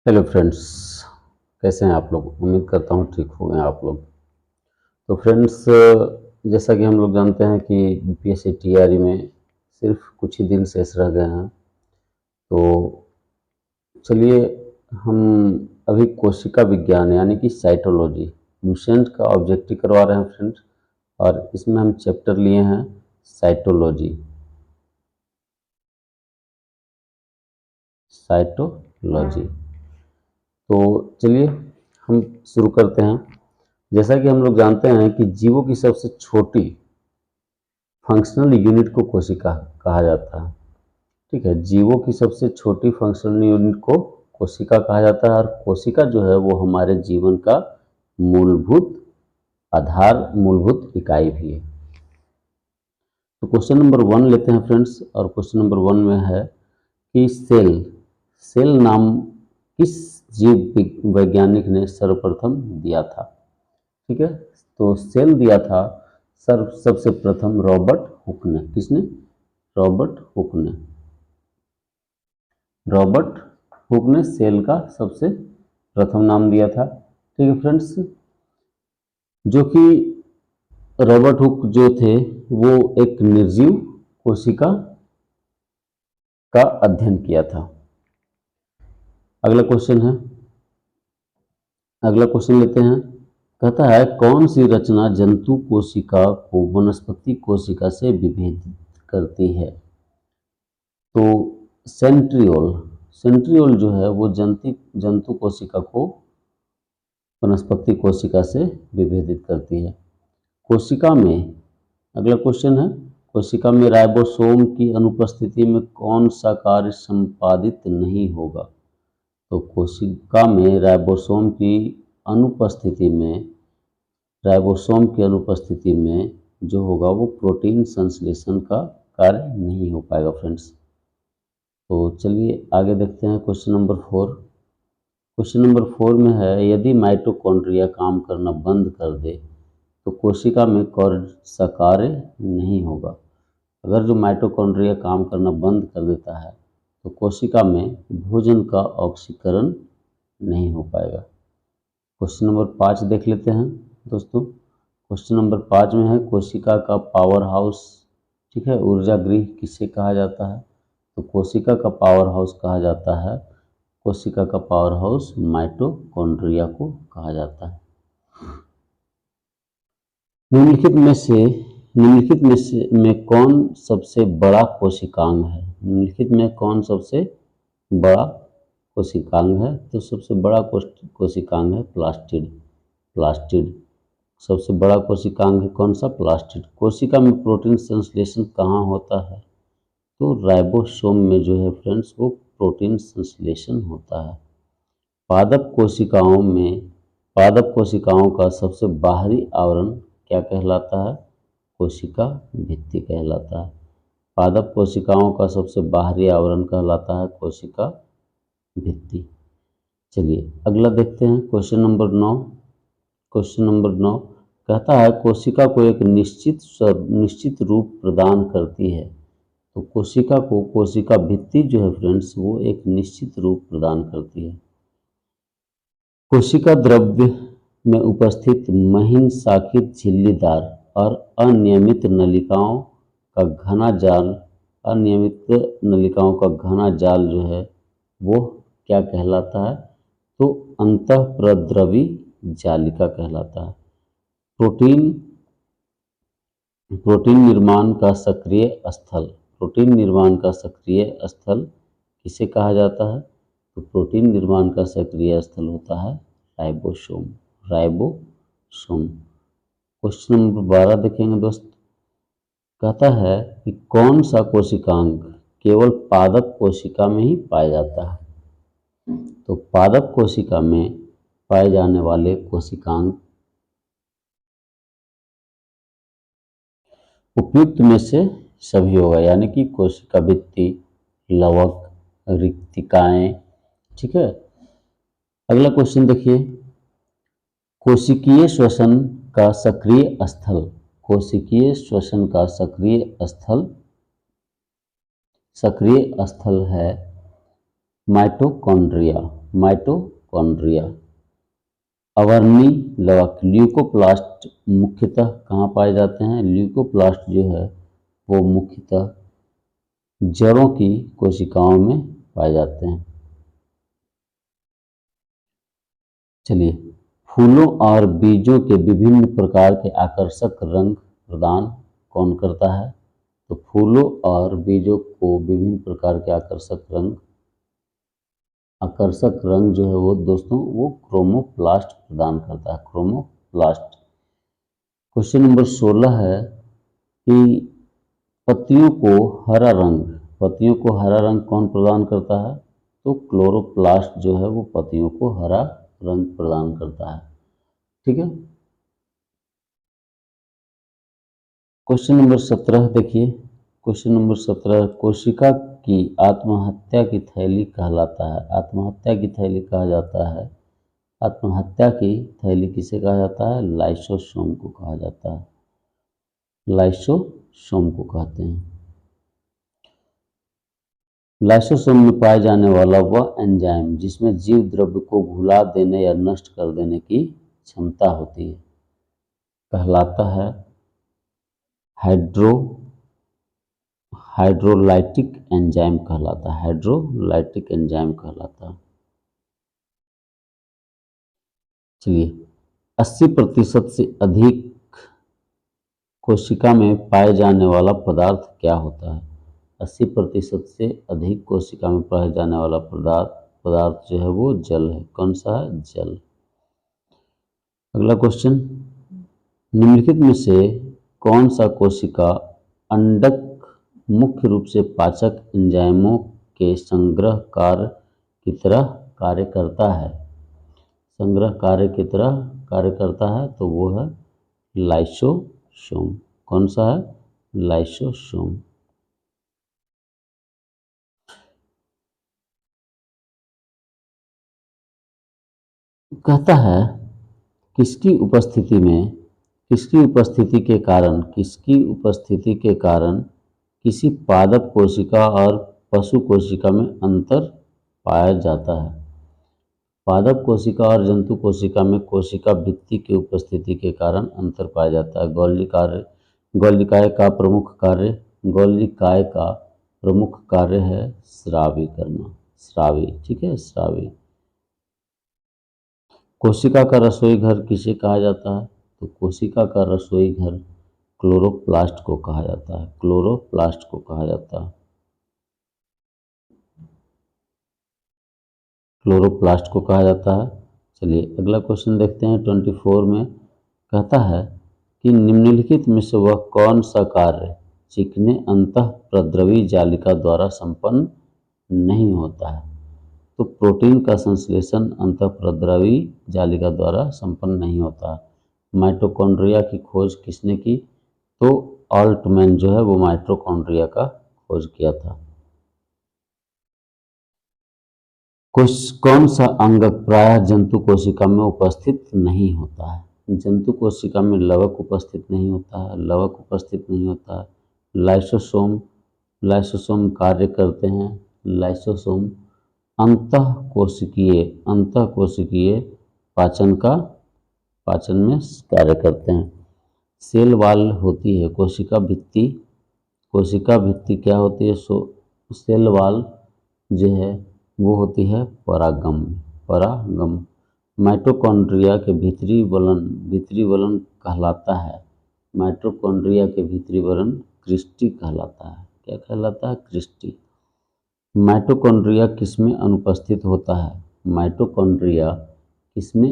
Hello friends, कैसे हैं आप लोग। उम्मीद करता हूँ ठीक हो गए आप लोग। तो फ्रेंड्स, जैसा कि हम लोग जानते हैं कि यूपीएससी टीआरई में सिर्फ कुछ ही दिन शेष रह गए हैं। तो चलिए, हम अभी कोशिका विज्ञान यानी कि साइटोलॉजी लुसेंट का ऑब्जेक्टिव करवा रहे हैं फ्रेंड्स। और इसमें हम चैप्टर लिए हैं साइटोलॉजी। तो चलिए हम शुरू करते हैं। जैसा कि हम लोग जानते हैं कि जीवों की सबसे छोटी फंक्शनल यूनिट को कोशिका कहा जाता है। ठीक है, जीवों की सबसे छोटी फंक्शनल यूनिट को कोशिका कहा जाता है। और कोशिका जो है वो हमारे जीवन का मूलभूत आधार, मूलभूत इकाई भी है। तो क्वेश्चन नंबर 1 लेते हैं फ्रेंड्स। और क्वेश्चन नंबर 1 में है कि सेल नाम किस जीव वैज्ञानिक ने सर्वप्रथम दिया था। ठीक है, तो सेल दिया था सबसे प्रथम रॉबर्ट हुक ने। किसने? रॉबर्ट हुक ने सेल का सबसे प्रथम नाम दिया था। ठीक है फ्रेंड्स, जो कि रॉबर्ट हुक जो थे वो एक निर्जीव कोशिका का अध्ययन किया था। अगला क्वेश्चन लेते हैं। कहता है कौन सी रचना जंतु कोशिका को वनस्पति कोशिका से विभेदित करती है। तो सेंट्रियोल जो है वो जंतु कोशिका को वनस्पति कोशिका से विभेदित करती है। कोशिका में, अगला क्वेश्चन है, कोशिका में राइबोसोम की अनुपस्थिति में कौन सा कार्य संपादित नहीं होगा। तो कोशिका में राइबोसोम की अनुपस्थिति में जो होगा वो प्रोटीन संश्लेषण का कार्य नहीं हो पाएगा फ्रेंड्स। तो चलिए आगे देखते हैं क्वेश्चन नंबर 4। क्वेश्चन नंबर 4 में है यदि माइटोकॉन्ड्रिया काम करना बंद कर दे तो कोशिका में कौन सा कार्य नहीं होगा। अगर जो माइटोकॉन्ड्रिया काम करना बंद कर देता है तो कोशिका में भोजन का ऑक्सीकरण नहीं हो पाएगा। क्वेश्चन नंबर 5 देख लेते हैं दोस्तों। क्वेश्चन नंबर 5 में है कोशिका का पावर हाउस, ठीक है, ऊर्जा गृह किसे कहा जाता है। तो कोशिका का पावर हाउस कहा जाता है, कोशिका का पावर हाउस माइटोकॉन्ड्रिया को कहा जाता है। निम्नलिखित में कौन सबसे बड़ा कोशिकांग है। निम्नलिखित में कौन सबसे बड़ा कोशिकांग है। तो सबसे बड़ा कोशिकांग है प्लास्टिड। सबसे बड़ा कोशिकांग है कौन सा? प्लास्टिड। कोशिका में प्रोटीन संश्लेषण कहाँ होता है। तो राइबोसोम में जो है फ्रेंड्स वो प्रोटीन संश्लेषण होता है। पादप कोशिकाओं का सबसे बाहरी आवरण क्या कहलाता है? कोशिका भित्ति कहलाता है। पादप कोशिकाओं का सबसे बाहरी आवरण कहलाता है कोशिका भित्ति। चलिए अगला देखते हैं क्वेश्चन नंबर 9। क्वेश्चन नंबर 9 कहता है कोशिका को एक निश्चित रूप प्रदान करती है। तो कोशिका भित्ति जो है फ्रेंड्स वो एक निश्चित रूप प्रदान करती है। कोशिका द्रव्य में उपस्थित महीन शाखित झिल्लीदार और अनियमित नलिकाओं का घना जाल जो है वो क्या कहलाता है? तो अंतःप्रद्रवी जालिका कहलाता है। प्रोटीन निर्माण का सक्रिय किसे कहा जाता है? तो प्रोटीन निर्माण का सक्रिय स्थल होता है राइबोसोम। क्वेश्चन नंबर 12 देखेंगे दोस्त। कहता है कि कौन सा कोशिकांग केवल पादप कोशिका में ही पाया जाता है। तो पादप कोशिका में पाए जाने वाले कोशिकांग उपयुक्त में से सभी होगा, यानी कि कोशिका भित्ति, लवक, रिक्तिकाएं। ठीक है, अगला क्वेश्चन देखिए। कोशिकीय श्वसन का सक्रिय स्थल है माइटोकॉन्ड्रिया। माइटोकॉन्ड्रिया। अवर्णी लवक ल्यूकोप्लास्ट मुख्यतः कहाँ पाए जाते हैं? ल्यूकोप्लास्ट जो है वो मुख्यतः जड़ों की कोशिकाओं में पाए जाते हैं। चलिए, फूलों और बीजों के विभिन्न प्रकार के आकर्षक रंग प्रदान कौन करता है? तो फूलों और बीजों को विभिन्न प्रकार के आकर्षक रंग जो है वो दोस्तों वो क्रोमोप्लास्ट प्रदान करता है, क्रोमोप्लास्ट। क्वेश्चन नंबर 16 है कि पत्तियों को हरा रंग कौन प्रदान करता है? तो क्लोरोप्लास्ट जो है वो पत्तियों को हरा रंग प्रदान करता है। ठीक है। क्वेश्चन नंबर 17 देखिए, क्वेश्चन नंबर 17 कोशिका की आत्महत्या की थैली कहलाता है। आत्महत्या की थैली कहा जाता है, आत्महत्या की थैली किसे कहा जाता है? लाइसोसोम को कहा जाता है, लाइसोसोम को कहते हैं। लाइसोसोम में पाए जाने वाला वह एंजाइम जिसमें जीव द्रव्य को घुला देने या नष्ट कर देने की क्षमता होती है कहलाता है हाइड्रोलाइटिक एंजाइम कहलाता है, हाइड्रोलाइटिक एंजाइम कहलाता है। चलिए, 80% से अधिक कोशिका में पाए जाने वाला पदार्थ क्या होता है? 80% से अधिक कोशिका में पाए जाने वाला पदार्थ जो है वो जल है। कौन सा है? जल। अगला क्वेश्चन, निम्नलिखित में से कौन सा कोशिका अंडक मुख्य रूप से पाचक एंजाइमों के संग्रह कार्य की तरह कार्य करता है? संग्रह कार्य की तरह कार्य करता है तो वो है लाइसोसोम। कौन सा है? लाइसोसोम। कहता है किसकी उपस्थिति के कारण किसी पादप कोशिका और पशु कोशिका में अंतर पाया जाता है? पादप कोशिका और जंतु कोशिका में कोशिका भित्ति की उपस्थिति के कारण अंतर पाया जाता है। गोलिकाय का प्रमुख कार्य है स्रावी करना, स्रावी। ठीक है, स्रावी। कोशिका का रसोई घर किसे कहा जाता है? तो कोशिका का रसोई घर क्लोरोप्लास्ट को कहा जाता है, क्लोरोप्लास्ट को कहा जाता है, क्लोरोप्लास्ट को कहा जाता है। चलिए अगला क्वेश्चन देखते हैं 24 में। कहता है कि निम्नलिखित में से वह कौन सा कार्य चिकने अंतःप्रद्रवी जालिका द्वारा संपन्न नहीं होता है? तो प्रोटीन का संश्लेषण अंतःप्रद्रवी जालिका द्वारा संपन्न नहीं होता। माइटोकॉन्ड्रिया की खोज किसने की? तो ऑल्टमैन जो है वो माइटोकॉन्ड्रिया का खोज किया था। कौन सा अंगक प्रायः जंतु कोशिका में उपस्थित नहीं होता है? जंतु कोशिका में लवक उपस्थित नहीं होता है, लवक उपस्थित नहीं होता है। लाइसोसोम कार्य करते हैं। लाइसोसोम अंतःकोशिकीय पाचन में कार्य करते हैं। सेल वाल होती है कोशिका भित्ति क्या होती है? सेल वाल जो है वो होती है परागम। माइटोकॉन्ड्रिया के भीतरी वलन कहलाता है। माइटोकॉन्ड्रिया के भीतरी वलन क्रिस्टी कहलाता है। क्या कहलाता है? क्रिस्टी। माइटोकॉन्ड्रिया किसमें अनुपस्थित होता है? माइटोकॉन्ड्रिया किसमें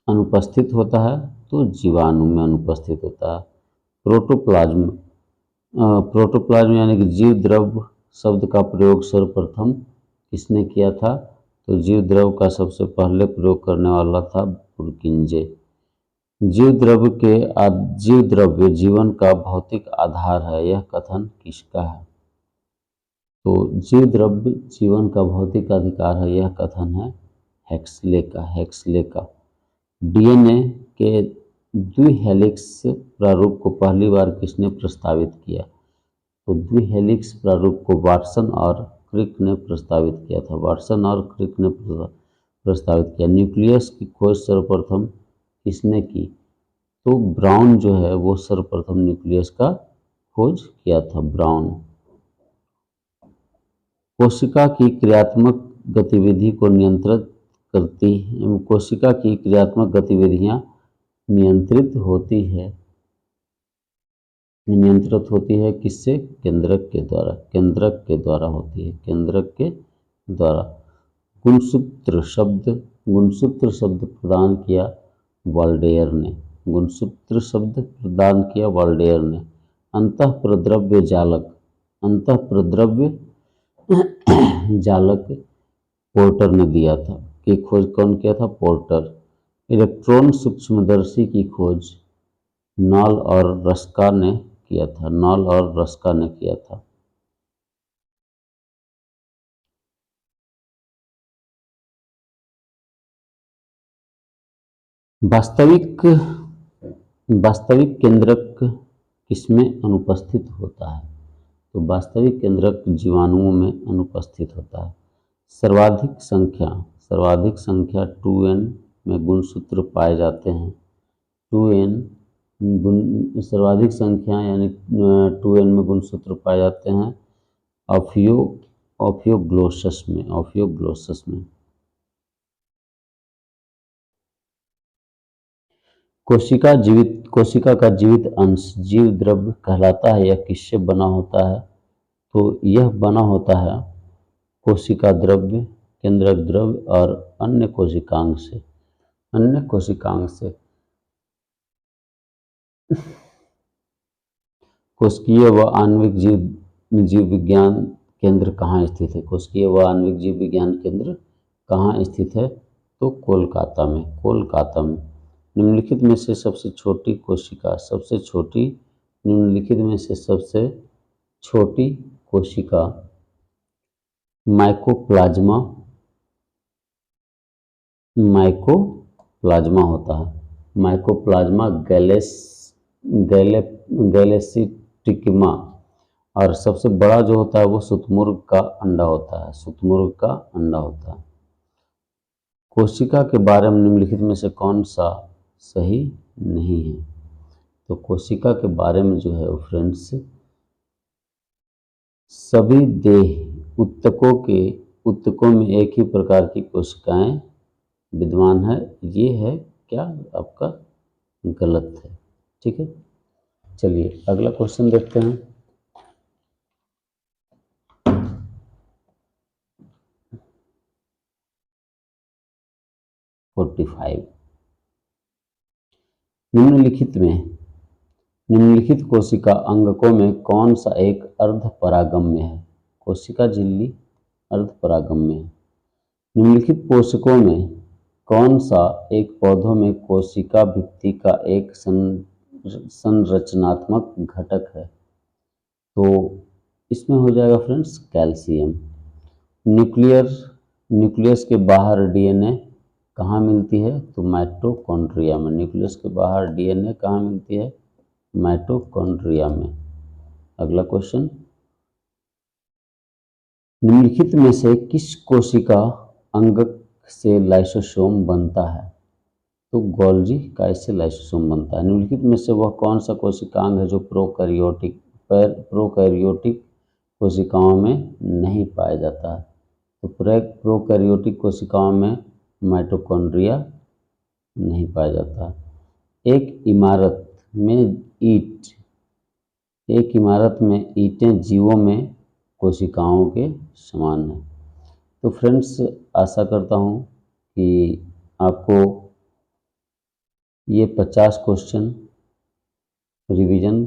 अनुपस्थित होता है? तो जीवाणु में अनुपस्थित होता है। प्रोटोप्लाज्म यानी कि जीव द्रव्य शब्द का प्रयोग सर्वप्रथम किसने किया था? तो जीव द्रव्य का सबसे पहले प्रयोग करने वाला था पुरकिंजे। जीव द्रव्य जीवन का भौतिक आधार है, यह कथन किसका है? तो जीव द्रव्य जीवन का भौतिक अधिकार है, यह कथन है हेक्सले का। डीएनए के द्विहेलिक्स प्रारूप को पहली बार किसने प्रस्तावित किया? तो द्विहेलिक्स प्रारूप को वाटसन और क्रिक ने प्रस्तावित किया था? वाटसन और क्रिक ने प्रस्तावित किया। न्यूक्लियस की खोज सर्वप्रथम किसने की? तो ब्राउन जो है वो सर्वप्रथम न्यूक्लियस का खोज किया था, ब्राउन। कोशिका की क्रियात्मक गतिविधि को नियंत्रित करती है, कोशिका की क्रियात्मक गतिविधियां नियंत्रित होती है, नियंत्रित होती है किससे? केंद्रक के द्वारा, केंद्रक के द्वारा होती है, केंद्रक के द्वारा। गुणसूत्र शब्द प्रदान किया वाल्डेयर ने, गुणसूत्र शब्द प्रदान किया वाल्डेयर ने। अंतःप्रद्रव्य जालक, अंतःप्रद्रव्य जालक पोर्टर ने दिया था, की खोज कौन किया था? पोर्टर। इलेक्ट्रॉन सूक्ष्मदर्शी की खोज नॉल और रस्का ने किया था, नॉल और रस्का ने किया था। वास्तविक वास्तविक केंद्रक किसमें अनुपस्थित होता है? तो वास्तविक केंद्रक जीवाणुओं में अनुपस्थित होता है। सर्वाधिक संख्या 2n में गुणसूत्र पाए जाते हैं। 2n सर्वाधिक संख्या यानी 2n में गुणसूत्र पाए जाते हैं ऑफियोग्लोसस में, ऑफियोग्लोसस में। कोशिका का जीवित अंश जीव द्रव्य कहलाता है या किससे बना होता है? तो यह बना होता है कोशिका द्रव्य, केंद्रक द्रव्य और अन्य कोशिकांग से, अन्य कोशिकांग से। कोशिकीय व आणविक जीव विज्ञान केंद्र कहाँ स्थित है? कोशिकीय व आणविक जीव विज्ञान केंद्र कहाँ स्थित है? तो कोलकाता में, कोलकाता में। निम्नलिखित में से सबसे छोटी कोशिका, सबसे छोटी, निम्नलिखित में से सबसे छोटी कोशिका माइकोप्लाज्मा, माइकोप्लाज्मा होता है। माइकोप्लाज्मा गैलेसिटिकमा। और सबसे बड़ा जो होता है वो शुतुरमुर्ग का अंडा होता है, शुतुरमुर्ग का अंडा होता है। कोशिका के बारे में निम्नलिखित में से कौन सा सही नहीं है? तो कोशिका के बारे में जो है वो फ्रेंड्स, सभी देह ऊतकों में एक ही प्रकार की कोशिकाएं विद्यमान है, ये है क्या आपका? गलत है। ठीक है, चलिए अगला क्वेश्चन देखते हैं। निम्नलिखित कोशिका अंगकों में कौन सा एक अर्धपरागम्य है? कोशिका झिल्ली अर्धपरागम्य है। निम्नलिखित पोषकों में कौन सा एक पौधों में कोशिका भित्ति का एक संरचनात्मक घटक है? तो इसमें हो जाएगा फ्रेंड्स कैल्शियम। न्यूक्लियस के बाहर डीएनए कहाँ मिलती है? तो माइटोकॉन्ड्रिया में। न्यूक्लियस के बाहर डीएनए कहाँ मिलती है? माइटोकॉन्ड्रिया में। अगला क्वेश्चन, निम्नलिखित में से किस कोशिका अंगक से लाइसोसोम बनता है? तो गोल्जी का इससे लाइसोसोम बनता है। निम्नलिखित में से वह कौन सा कोशिकांग है जो प्रोकैरियोटिक कोशिकाओं में नहीं पाया जाता है? तो प्रोकैरियोटिक कोशिकाओं में माइटोकॉन्ड्रिया नहीं पाया जाता। एक इमारत में ईंटें जीवों में कोशिकाओं के समान है। तो फ्रेंड्स आशा करता हूँ कि आपको ये 50 क्वेश्चन रिवीजन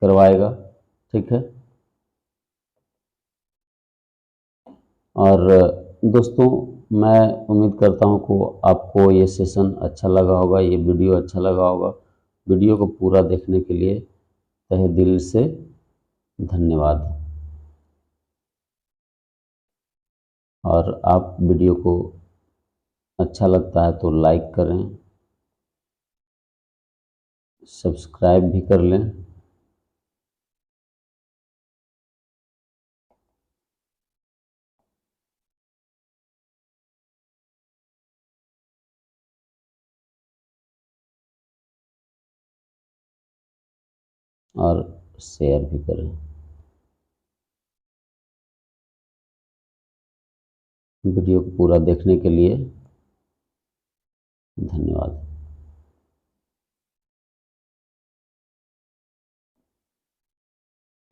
करवाएगा। ठीक है, और दोस्तों मैं उम्मीद करता हूँ कि आपको ये सेशन अच्छा लगा होगा, ये वीडियो अच्छा लगा होगा। वीडियो को पूरा देखने के लिए तहे दिल से धन्यवाद। और आप वीडियो को अच्छा लगता है तो लाइक करें, सब्सक्राइब भी कर लें। और शेयर भी करें। वीडियो को पूरा देखने के लिए धन्यवाद।